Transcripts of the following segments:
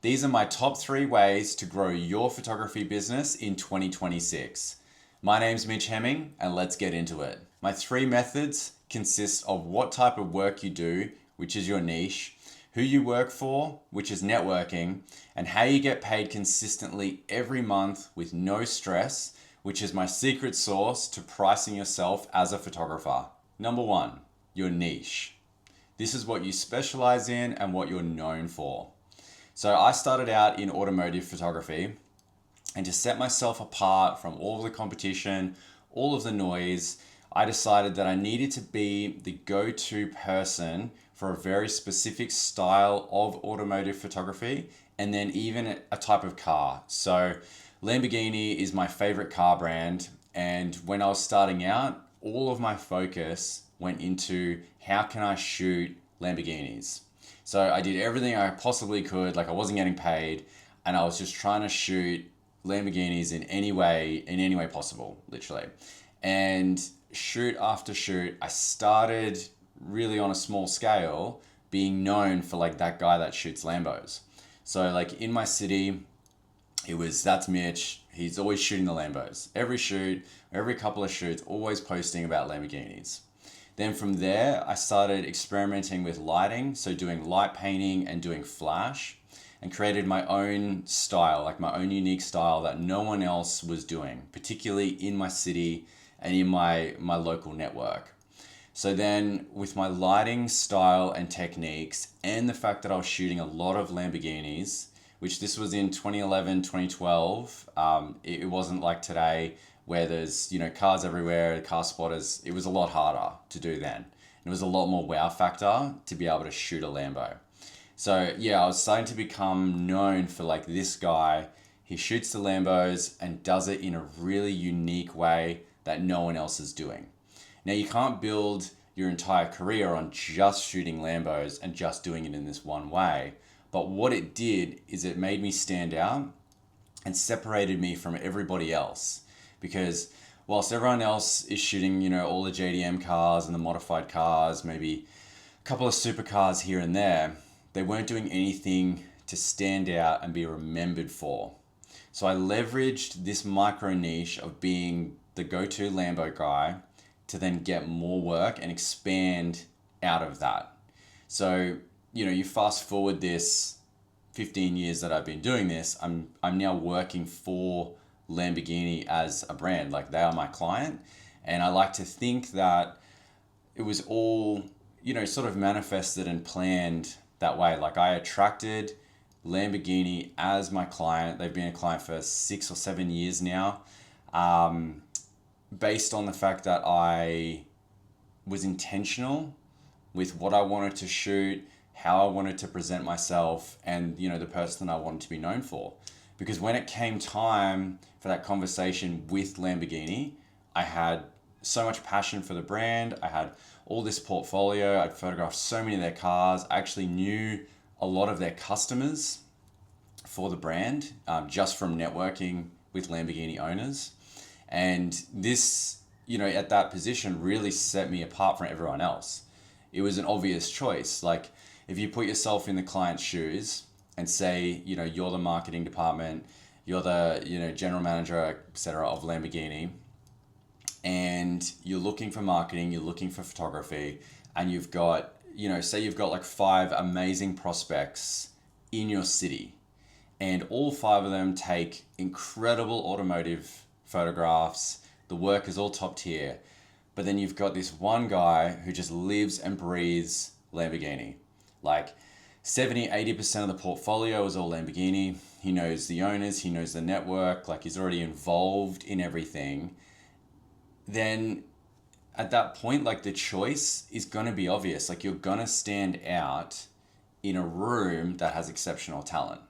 These are my top 3 ways to grow your photography business in 2026. My name's Mitch Hemming, and let's get into it. My 3 methods consist of what type of work you do, which is your niche, who you work for, which is networking, and how you get paid consistently every month with no stress, which is my secret sauce to pricing yourself as a photographer. Number 1, your niche. This is what you specialize in and what you're known for. So I started out in automotive photography, and to set myself apart from all of the competition, all of the noise, I decided that I needed to be the go-to person for a very specific style of automotive photography, and then even a type of car. So Lamborghini is my favorite car brand, and when I was starting out, all of my focus went into how can I shoot Lamborghinis. So I did everything I possibly could, like I wasn't getting paid, and I was just trying to shoot Lamborghinis in any way possible, literally. And shoot after shoot, I started really on a small scale being known for like that guy that shoots Lambos. So like in my city, that's Mitch. He's always shooting the Lambos. Every shoot, every couple of shoots, always posting about Lamborghinis. Then from there, I started experimenting with lighting, so doing light painting and doing flash, and created my own style, like my own unique style that no one else was doing, particularly in my city and in my local network. So then with my lighting style and techniques and the fact that I was shooting a lot of Lamborghinis, which this was in 2011, 2012, it wasn't like today where there's, cars everywhere, car spotters. It was a lot harder to do then. It was a lot more wow factor to be able to shoot a Lambo. So yeah, I was starting to become known for like this guy. He shoots the Lambos and does it in a really unique way that no one else is doing. Now you can't build your entire career on just shooting Lambos and just doing it in this one way. But what it did is it made me stand out and separated me from everybody else. Because whilst everyone else is shooting, all the JDM cars and the modified cars, maybe a couple of supercars here and there, they weren't doing anything to stand out and be remembered for. So I leveraged this micro niche of being the go-to Lambo guy to then get more work and expand out of that. So, you fast forward this 15 years that I've been doing this, I'm now working for Lamborghini as a brand, like they are my client. And I like to think that it was all, sort of manifested and planned that way. Like I attracted Lamborghini as my client. They've been a client for 6 or 7 years now, based on the fact that I was intentional with what I wanted to shoot, how I wanted to present myself, and the person I wanted to be known for. Because when it came time for that conversation with Lamborghini, I had so much passion for the brand. I had all this portfolio. I'd photographed so many of their cars. I actually knew a lot of their customers for the brand, just from networking with Lamborghini owners. And this, at that position really set me apart from everyone else. It was an obvious choice. Like if you put yourself in the client's shoes and say, you're the marketing department, you're the, general manager, etc. of Lamborghini, and you're looking for marketing, you're looking for photography, and you've got, say you've got like 5 amazing prospects in your city, and all 5 of them take incredible automotive photographs, the work is all top tier, but then you've got this one guy who just lives and breathes Lamborghini. Like 70-80% of the portfolio is all Lamborghini. He knows the owners, he knows the network, like he's already involved in everything. Then at that point, like the choice is going to be obvious. Like you're going to stand out in a room that has exceptional talent.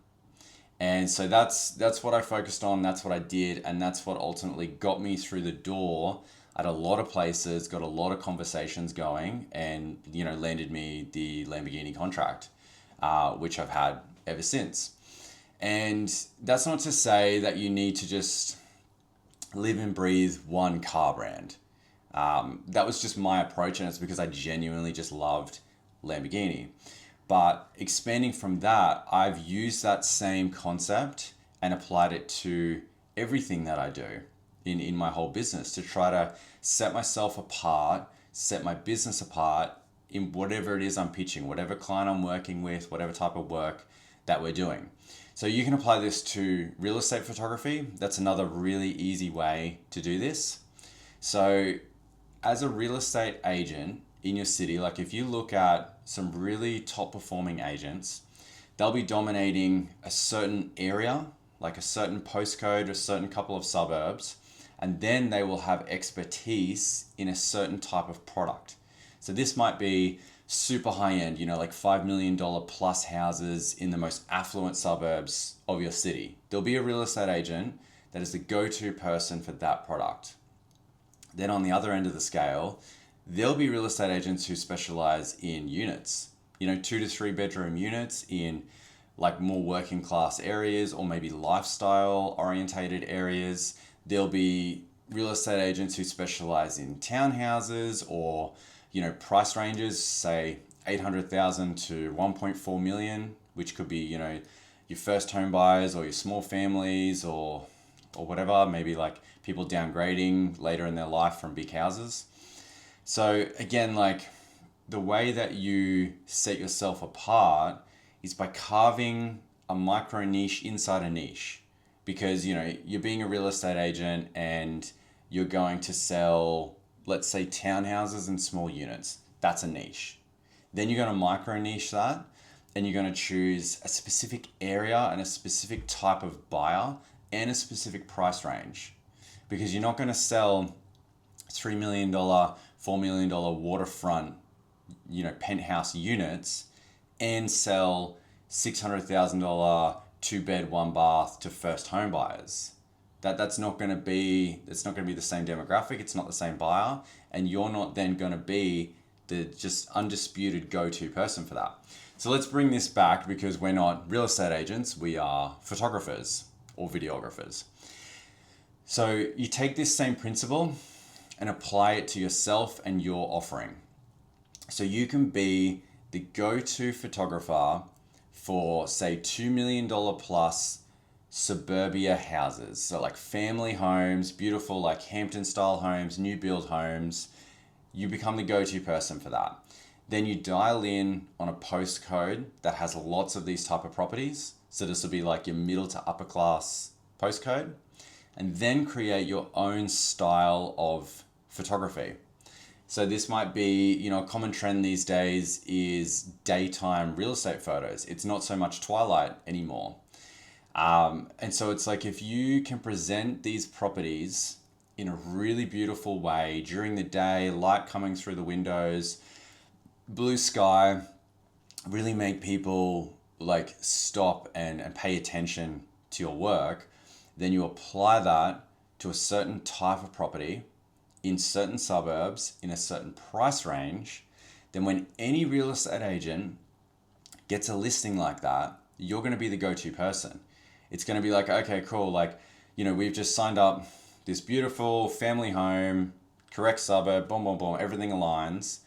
And so that's what I focused on, that's what I did, and that's what ultimately got me through the door at a lot of places, got a lot of conversations going, and landed me the Lamborghini contract, which I've had ever since. And that's not to say that you need to just live and breathe one car brand. That was just my approach, and it's because I genuinely just loved Lamborghini. But expanding from that, I've used that same concept and applied it to everything that I do in my whole business to try to set myself apart, set my business apart in whatever it is I'm pitching, whatever client I'm working with, whatever type of work that we're doing. So you can apply this to real estate photography. That's another really easy way to do this. So as a real estate agent in your city, like if you look at some really top performing agents, they'll be dominating a certain area, like a certain postcode, a certain couple of suburbs, and then they will have expertise in a certain type of product. So this might be super high end, like $5 million plus houses in the most affluent suburbs of your city. There'll be a real estate agent that is the go-to person for that product. Then on the other end of the scale, there'll be real estate agents who specialize in units, 2 to 3 bedroom units in like more working class areas or maybe lifestyle orientated areas. There'll be real estate agents who specialize in townhouses or, price ranges, say 800,000 to 1.4 million, which could be, your first home buyers or your small families or whatever, maybe like people downgrading later in their life from big houses. So again, like the way that you set yourself apart is by carving a micro niche inside a niche, because you're being a real estate agent and you're going to sell, let's say, townhouses and small units. That's a niche. Then you're going to micro niche that, and you're going to choose a specific area and a specific type of buyer and a specific price range, because you're not going to sell $3 million, $4 million waterfront, penthouse units and sell $600,000 2-bed, 1-bath to first home buyers. That's not going to be the same demographic. It's not the same buyer, and you're not then going to be the just undisputed go-to person for that. So let's bring this back, because we're not real estate agents, we are photographers or videographers. So you take this same principle and apply it to yourself and your offering. So you can be the go-to photographer for, say, $2 million plus suburbia houses. So like family homes, beautiful like Hampton style homes, new build homes. You become the go-to person for that. Then you dial in on a postcode that has lots of these type of properties. So this will be like your middle to upper class postcode, and then create your own style of photography. So this might be, a common trend these days is daytime real estate photos. It's not so much twilight anymore. And so it's like, if you can present these properties in a really beautiful way during the day, light coming through the windows, blue sky, really make people like stop and pay attention to your work, then you apply that to a certain type of property in certain suburbs in a certain price range. Then when any real estate agent gets a listing like that, you're going to be the go-to person. It's going to be like, okay, cool. Like, we've just signed up this beautiful family home, correct suburb, boom, boom, boom, everything aligns.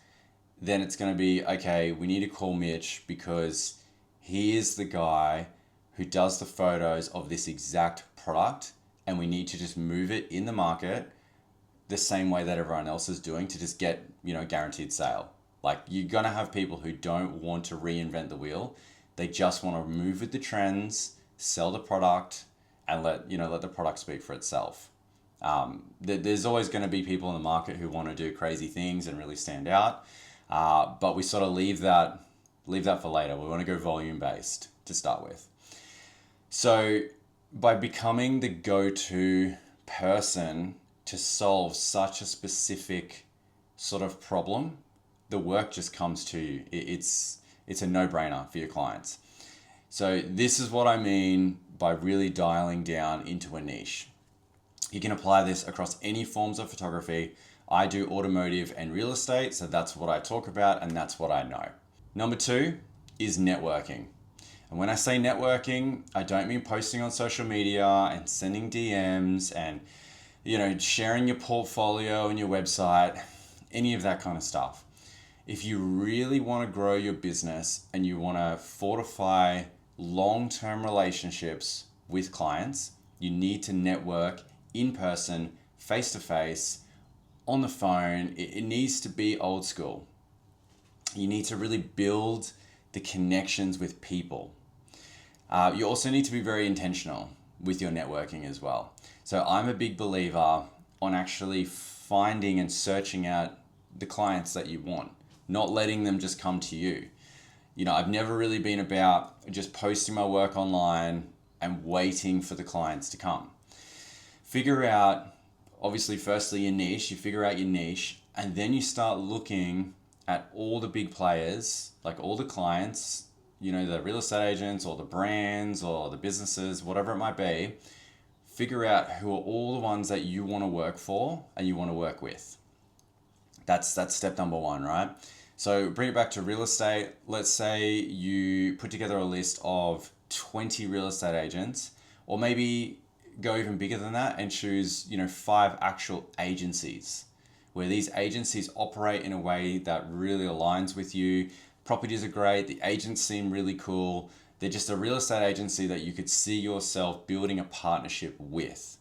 Then it's going to be, okay, we need to call Mitch because he is the guy who does the photos of this exact product, and we need to just move it in the market the same way that everyone else is doing to just get, guaranteed sale. Like, you're going to have people who don't want to reinvent the wheel. They just want to move with the trends, sell the product, and let the product speak for itself. There's always going to be people in the market who want to do crazy things and really stand out. But we sort of leave that for later. We want to go volume based to start with. So by becoming the go-to person to solve such a specific sort of problem, the work just comes to you. It's a no-brainer for your clients. So this is what I mean by really dialing down into a niche. You can apply this across any forms of photography. I do automotive and real estate, so that's what I talk about and that's what I know. Number 2 is networking. And when I say networking, I don't mean posting on social media and sending DMs and sharing your portfolio and your website, any of that kind of stuff. If you really want to grow your business and you want to fortify long-term relationships with clients, you need to network in person, face to face, on the phone. It needs to be old school. You need to really build the connections with people. You also need to be very intentional with your networking as well. So I'm a big believer on actually finding and searching out the clients that you want, not letting them just come to you. I've never really been about just posting my work online and waiting for the clients to come. Figure out, obviously, firstly your niche, you figure out your niche, and then you start looking at all the big players, like all the clients, the real estate agents or the brands or the businesses, whatever it might be. Figure out who are all the ones that you want to work for and you want to work with. That's step number one, right? So bring it back to real estate. Let's say you put together a list of 20 real estate agents, or maybe go even bigger than that and choose, 5 actual agencies where these agencies operate in a way that really aligns with you. Properties are great. The agents seem really cool. They're just a real estate agency that you could see yourself building a partnership with.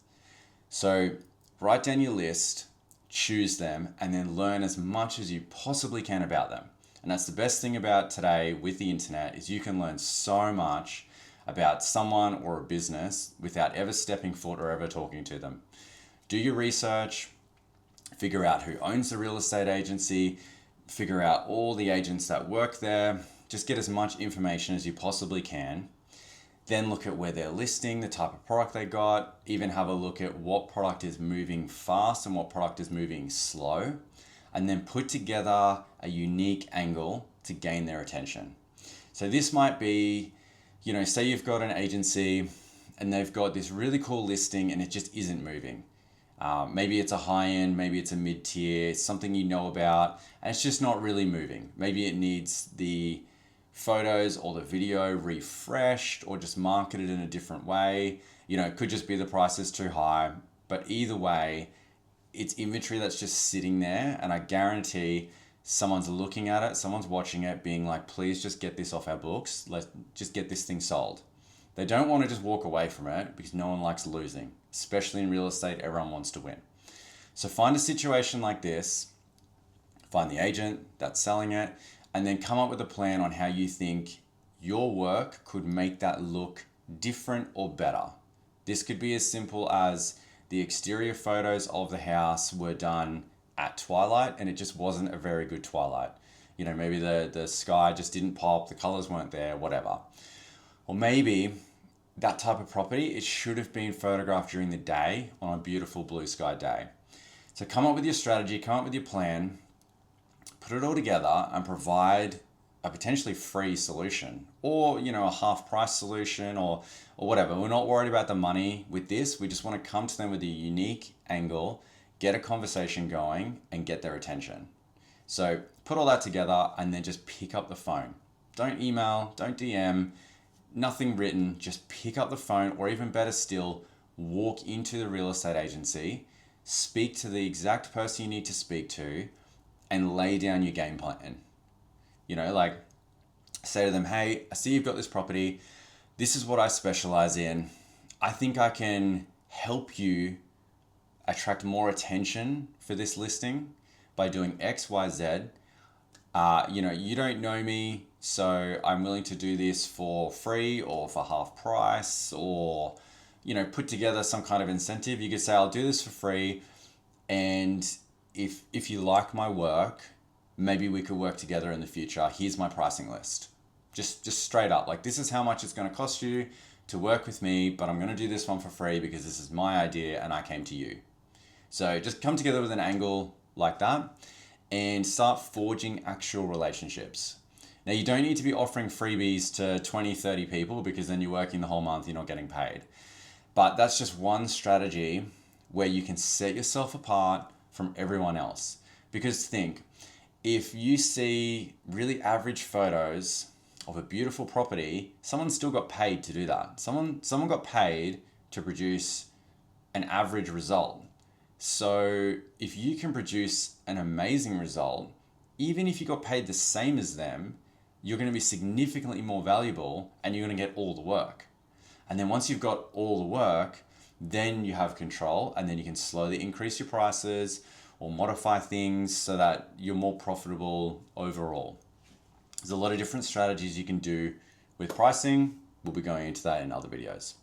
So write down your list, choose them, and then learn as much as you possibly can about them. And that's the best thing about today with the internet, is you can learn so much about someone or a business without ever stepping foot or ever talking to them. Do your research, figure out who owns the real estate agency, figure out all the agents that work there, just get as much information as you possibly can. Then look at where they're listing, the type of product they got, even have a look at what product is moving fast and what product is moving slow, and then put together a unique angle to gain their attention. So this might be, say you've got an agency and they've got this really cool listing and it just isn't moving. Maybe it's a high end, maybe it's a mid tier, something you know about, and it's just not really moving. Maybe it needs the photos or the video refreshed or just marketed in a different way. It could just be the price is too high, but either way, it's inventory that's just sitting there, and I guarantee someone's looking at it, someone's watching it, being like, please just get this off our books, let's just get this thing sold. They don't want to just walk away from it because no one likes losing, especially in real estate. Everyone wants to win. So find a situation like this, find the agent that's selling it, and then come up with a plan on how you think your work could make that look different or better. This could be as simple as the exterior photos of the house were done at twilight and it just wasn't a very good twilight. Maybe the sky just didn't pop, the colors weren't there, whatever. Or maybe that type of property, it should have been photographed during the day on a beautiful blue sky day. So come up with your strategy, come up with your plan, put it all together and provide a potentially free solution, or a half price solution, or whatever. We're not worried about the money with this. We just want to come to them with a unique angle, get a conversation going and get their attention. So put all that together and then just pick up the phone. Don't email, don't DM, nothing written, just pick up the phone, or even better still, walk into the real estate agency, speak to the exact person you need to speak to, and lay down your game plan. Say to them, hey, I see you've got this property. This is what I specialize in. I think I can help you attract more attention for this listing by doing X, Y, Z. You don't know me, so I'm willing to do this for free or for half price, or, put together some kind of incentive. You could say, I'll do this for free, and if you like my work, maybe we could work together in the future. Here's my pricing list. Just straight up, like, this is how much it's going to cost you to work with me, but I'm going to do this one for free because this is my idea and I came to you. So just come together with an angle like that and start forging actual relationships. Now, you don't need to be offering freebies to 20, 30 people, because then you're working the whole month, you're not getting paid. But that's just one strategy where you can set yourself apart from everyone else. Because think, if you see really average photos of a beautiful property, someone still got paid to do that. Someone got paid to produce an average result. So if you can produce an amazing result, even if you got paid the same as them, you're going to be significantly more valuable and you're going to get all the work. And then once you've got all the work, then you have control, and then you can slowly increase your prices or modify things so that you're more profitable overall. There's a lot of different strategies you can do with pricing. We'll be going into that in other videos.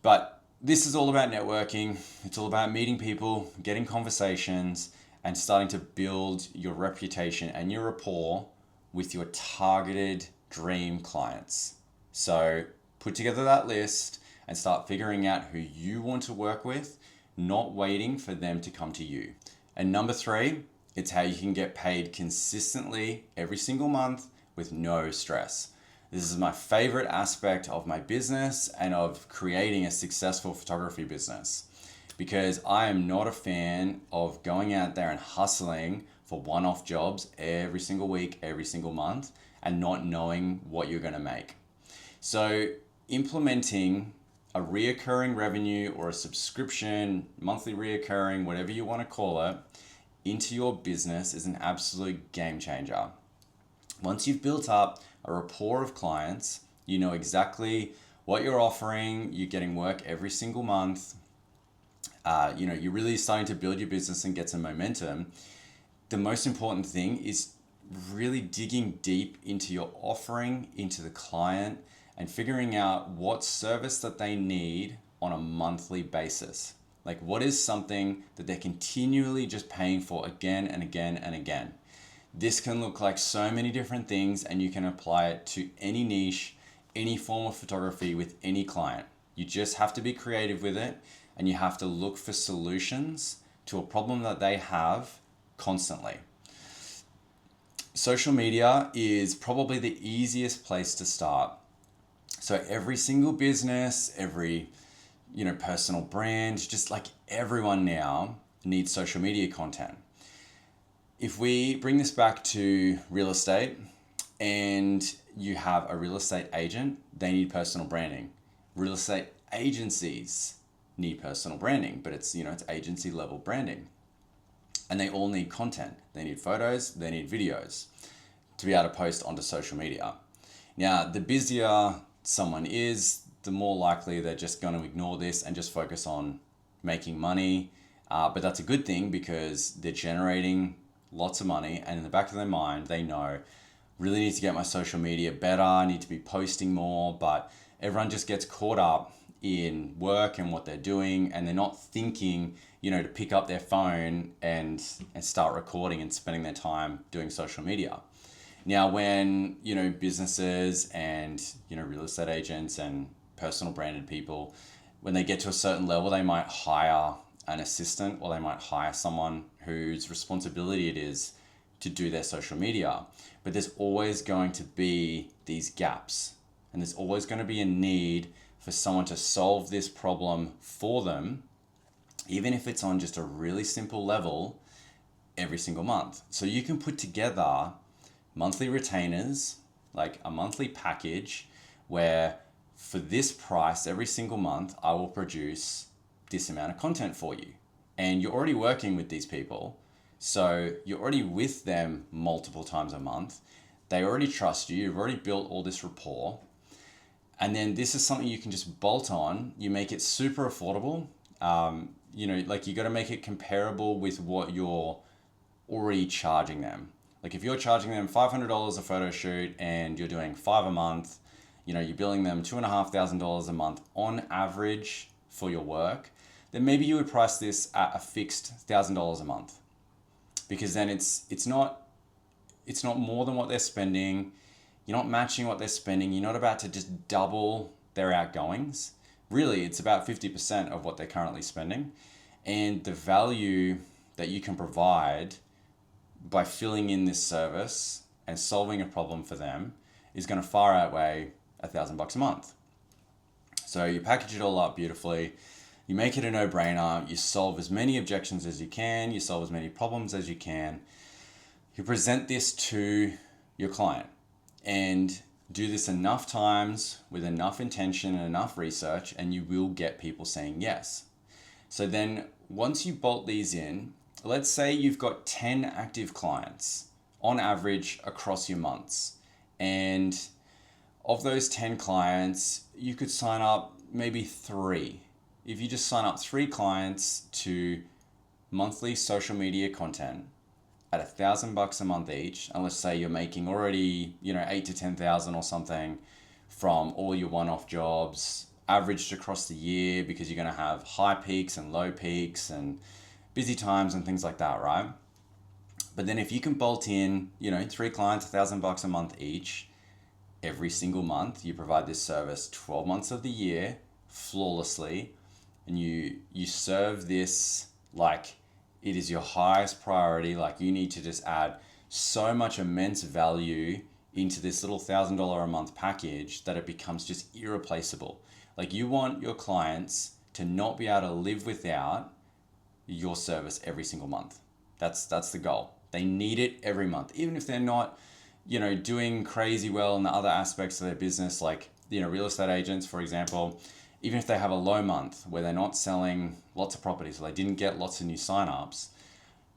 But this is all about networking. It's all about meeting people, getting conversations, and starting to build your reputation and your rapport with your targeted dream clients. So put together that list and start figuring out who you want to work with, not waiting for them to come to you. And number 3, it's how you can get paid consistently every single month with no stress. This is my favorite aspect of my business and of creating a successful photography business, because I am not a fan of going out there and hustling for one-off jobs every single week, every single month, and not knowing what you're going to make. So implementing a reoccurring revenue or a subscription, monthly reoccurring, whatever you want to call it, into your business is an absolute game changer. Once you've built up a rapport of clients, you know exactly what you're offering, you're getting work every single month, you're really starting to build your business and get some momentum. The most important thing is really digging deep into your offering, into the client, and figuring out what service that they need on a monthly basis. Like, what is something that they're continually just paying for again and again and again? This can look like so many different things, and you can apply it to any niche, any form of photography with any client. You just have to be creative with it, and you have to look for solutions to a problem that they have constantly. Social media is probably the easiest place to start. So every single business, every personal brand, just like everyone now needs social media content. If we bring this back to real estate, and you have a real estate agent, they need personal branding. Real estate agencies need personal branding, but it's agency level branding. And they all need content. They need photos, they need videos to be able to post onto social media. Now, the busier someone is, the more likely they're just going to ignore this and just focus on making money. But that's a good thing, because they're generating lots of money, and in the back of their mind, they know, really need to get my social media better, I need to be posting more. But everyone just gets caught up in work and what they're doing, and they're not thinking, to pick up their phone and start recording and spending their time doing social media. Now, when, businesses and, real estate agents and personal branded people, when they get to a certain level, they might hire an assistant, or they might hire someone whose responsibility it is to do their social media. But there's always going to be these gaps, and there's always going to be a need for someone to solve this problem for them, even if it's on just a really simple level, every single month. So you can put together monthly retainers, like a monthly package, where for this price every single month, I will produce this amount of content for you. And you're already working with these people, so you're already with them multiple times a month. They already trust you. You've already built all this rapport. And then this is something you can just bolt on. You make it super affordable. You got to make it comparable with what you're already charging them. Like, if you're charging them $500 a photo shoot and you're doing 5 a month, you're billing them $2,500 a month on average for your work, then maybe you would price this at a fixed $1,000 a month, because then it's not more than what they're spending. You're not matching what they're spending. You're not about to just double their outgoings. Really, it's about 50% of what they're currently spending. And the value that you can provide by filling in this service and solving a problem for them is going to far outweigh $1,000 a month. So you package it all up beautifully. You make it a no-brainer. You solve as many objections as you can. You solve as many problems as you can. You present this to your client, and do this enough times with enough intention and enough research, and you will get people saying yes. So then once you bolt these in, let's say you've got 10 active clients on average across your months. And of those 10 clients, you could sign up maybe 3. If you just sign up 3 clients to monthly social media content at $1,000 a month each, and let's say you're making already, 8 to 10,000 or something from all your one-off jobs, averaged across the year, because you're going to have high peaks and low peaks and busy times and things like that, right? But then if you can bolt in, 3 clients, $1,000 a month each, every single month, you provide this service 12 months of the year flawlessly, and you serve this like it is your highest priority. Like, you need to just add so much immense value into this little $1,000 a month package that it becomes just irreplaceable. Like, you want your clients to not be able to live without your service every single month. That's the goal. They need it every month, even if they're not, doing crazy well in the other aspects of their business, like, real estate agents, for example. Even if they have a low month where they're not selling lots of properties, or they didn't get lots of new signups,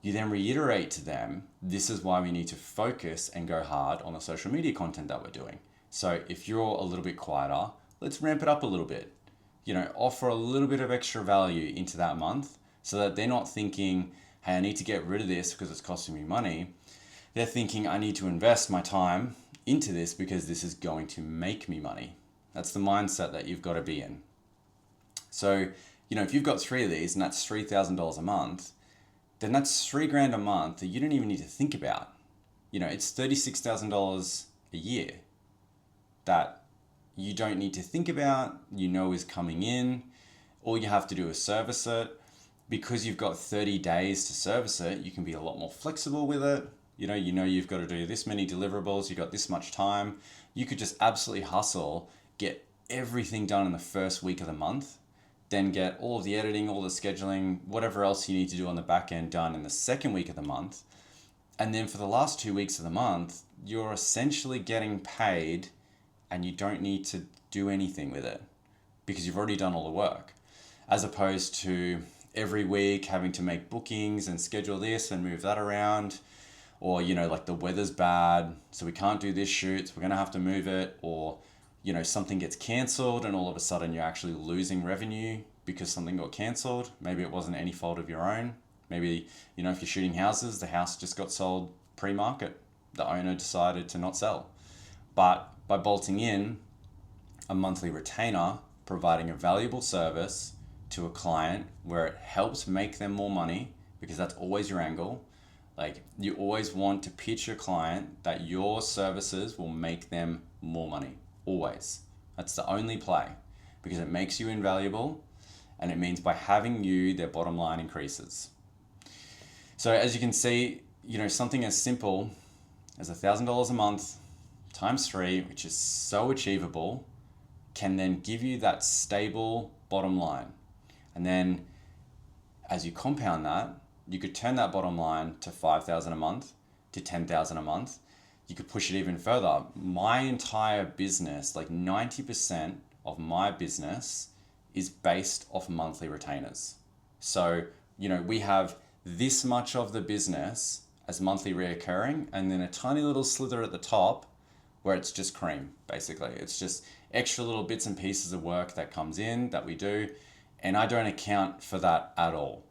you then reiterate to them, this is why we need to focus and go hard on the social media content that we're doing. So if you're a little bit quieter, let's ramp it up a little bit. Offer a little bit of extra value into that month, so that they're not thinking, hey, I need to get rid of this because it's costing me money. They're thinking, I need to invest my time into this because this is going to make me money. That's the mindset that you've got to be in. So, if you've got 3 of these and that's $3,000 a month, then that's $3,000 a month that you don't even need to think about. It's $36,000 a year that you don't need to think about, is coming in. All you have to do is service it. Because you've got 30 days to service it, you can be a lot more flexible with it. You've got to do this many deliverables, you've got this much time. You could just absolutely hustle, get everything done in the first week of the month, then get all of the editing, all the scheduling, whatever else you need to do on the back end done in the second week of the month. And then for the last 2 weeks of the month, you're essentially getting paid and you don't need to do anything with it because you've already done all the work. As opposed to every week having to make bookings and schedule this and move that around, or like the weather's bad, so we can't do this shoot, so we're gonna have to move it, or something gets cancelled and all of a sudden you're actually losing revenue because something got cancelled. Maybe it wasn't any fault of your own. Maybe if you're shooting houses, the house just got sold pre-market, the owner decided to not sell. But by bolting in a monthly retainer, providing a valuable service to a client where it helps make them more money, because that's always your angle. Like, you always want to pitch your client that your services will make them more money. Always. That's the only play, because it makes you invaluable, and it means by having you, their bottom line increases. So as you can see, something as simple as $1,000 a month times 3, which is so achievable, can then give you that stable bottom line. And then as you compound that, you could turn that bottom line to $5,000 a month, to $10,000 a month. You could push it even further. My entire business, like 90% of my business, is based off monthly retainers. So, we have this much of the business as monthly reoccurring, and then a tiny little slither at the top where it's just cream, basically. It's just extra little bits and pieces of work that comes in that we do, and I don't account for that at all.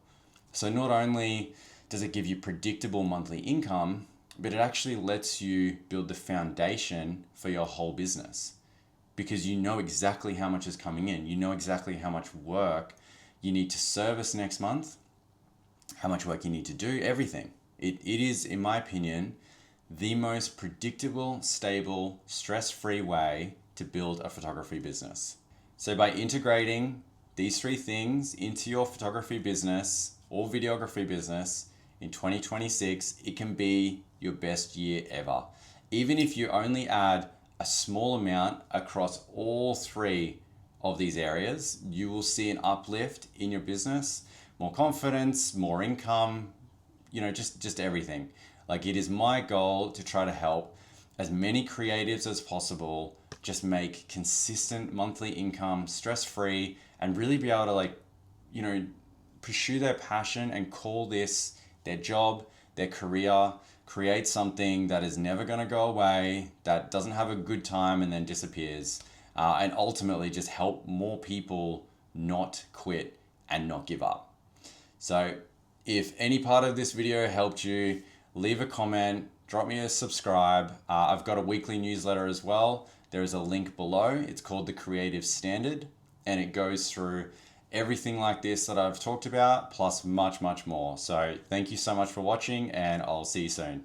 So not only does it give you predictable monthly income, but it actually lets you build the foundation for your whole business, because you know exactly how much is coming in. You know exactly how much work you need to service next month, how much work you need to do, everything. It is, in my opinion, the most predictable, stable, stress-free way to build a photography business. So by integrating these 3 things into your photography business or videography business in 2026, it can be your best year ever. Even if you only add a small amount across all 3 of these areas, you will see an uplift in your business, more confidence, more income, just everything. Like, it is my goal to try to help as many creatives as possible just make consistent monthly income, stress-free, and really be able to pursue their passion and call this their job, their career, create something that is never going to go away, that doesn't have a good time and then disappears, and ultimately just help more people not quit and not give up. So if any part of this video helped you, leave a comment, drop me a subscribe. I've got a weekly newsletter as well. There is a link below. It's called The Creative Standard, and it goes through everything like this that I've talked about, plus much, much more. So thank you so much for watching, and I'll see you soon.